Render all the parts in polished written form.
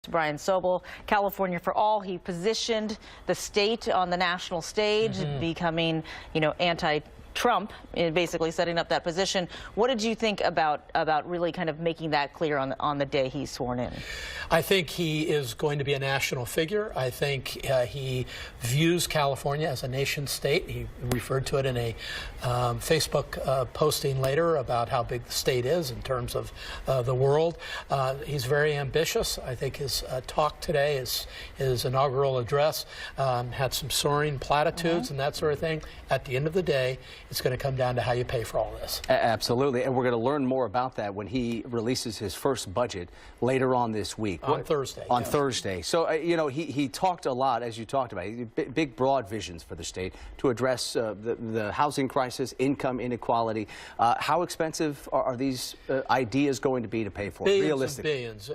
Brian Sobel, California for All. He positioned the state on the national stage, becoming, anti-Trump, basically setting up that position. What did you think about really kind of making that clear on the day he's sworn in? I think he is going to be a national figure. I think he views California as a nation state. He referred to it in a Facebook posting later about how big the state is in terms of the world. He's very ambitious. I think his talk today, his inaugural address, had some soaring platitudes and that sort of thing. At the end of the day, it's going to come down to how you pay for all this. Absolutely, and we're going to learn more about that when he releases his first budget later on this week. On Thursday. On Thursday. So, he talked a lot, as you talked about, big, broad visions for the state to address the housing crisis, income inequality. How expensive are these ideas going to be to pay for? Realistically? Billions.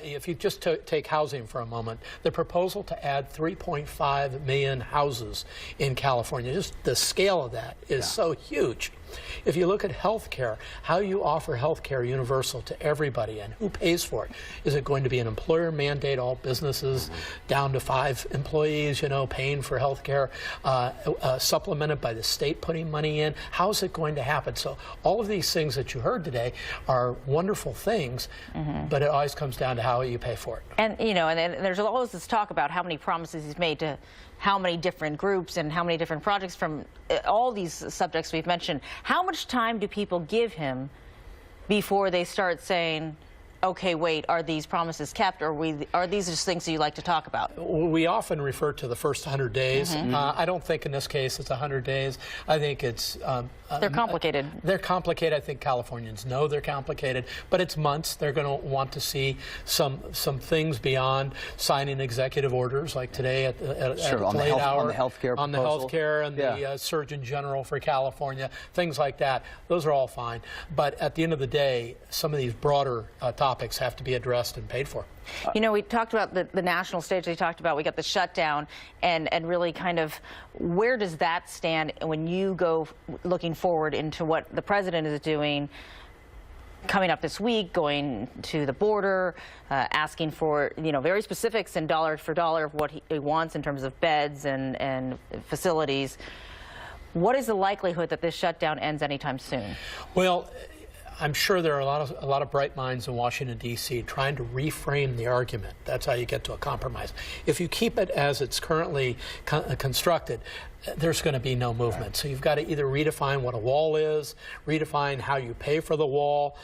If you just take housing for a moment, the proposal to add 3.5 million houses in California, just the scale of that is so huge. If you look at health care, how you offer health care universal to everybody and who pays for it. Is it going to be an employer mandate, all businesses down to 5 employees, paying for health care, supplemented by the state putting money in? How's it going to happen? So all of these things that you heard today are wonderful things, but it always comes down to how you pay for it. And, and there's always this talk about how many promises he's made to how many different groups and how many different projects from all these subjects we've mentioned. How much time do people give him before they start saying, okay, wait, are these promises kept, or are these just things that you like to talk about? We often refer to the first 100 days. I don't think in this case it's 100 days. I think it's... they're complicated. They're complicated. I think Californians know they're complicated, but it's months. They're going to want to see some things beyond signing executive orders, like today at late hour. On the health care on the health care and the Surgeon General for California, things like that. Those are all fine. But at the end of the day, some of these broader topics have to be addressed and paid for. We talked about the national stage. We talked about we got the shutdown, and really kind of where does that stand when you go looking forward into what the president is doing coming up this week, going to the border, asking for very specifics and dollar for dollar of what he wants in terms of beds and facilities. What is the likelihood that this shutdown ends anytime soon? Well, I'm sure there are a lot of bright minds in Washington, D.C. trying to reframe the argument. That's how you get to a compromise. If you keep it as it's currently constructed, there's going to be no movement. So you've got to either redefine what a wall is, redefine how you pay for the wall.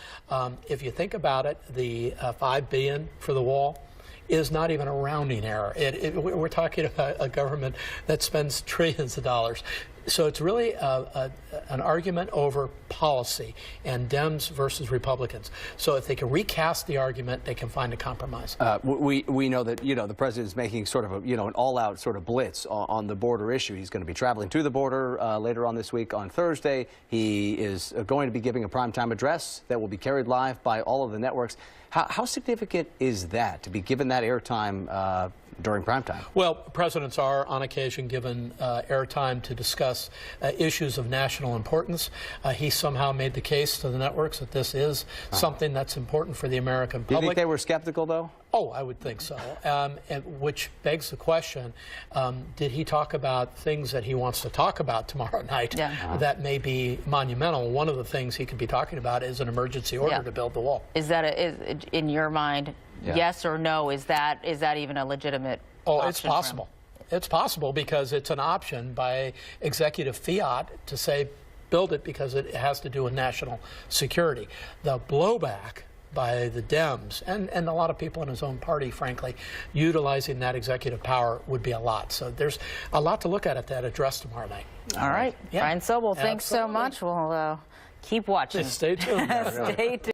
If you think about it, the $5 billion for the wall is not even a rounding error. We're talking about a government that spends trillions of dollars. So it's really an argument over policy and Dems versus Republicans. So if they can recast the argument, they can find a compromise. We know that the president is making sort of an all-out sort of blitz on the border issue. He's going to be traveling to the border later on this week on Thursday. He is going to be giving a primetime address that will be carried live by all of the networks. How significant is that to be given that airtime during primetime? Well, presidents are on occasion given airtime to discuss issues of national importance. He somehow made the case to the networks that this is something that's important for the American public. Do you think they were skeptical, though? Oh, I would think so, which begs the question, did he talk about things that he wants to talk about tomorrow night that may be monumental? One of the things he could be talking about is an emergency order to build the wall. Is that, in your mind, yes or no, is that even a legitimate option? It's possible. It's possible because it's an option by executive fiat to say build it because it has to do with national security. The blowback by the Dems and a lot of people in his own party, frankly, utilizing that executive power would be a lot. So there's a lot to look at that address tomorrow night. All right. Brian Sobel, thanks so much. We'll keep watching. Stay tuned. Stay tuned.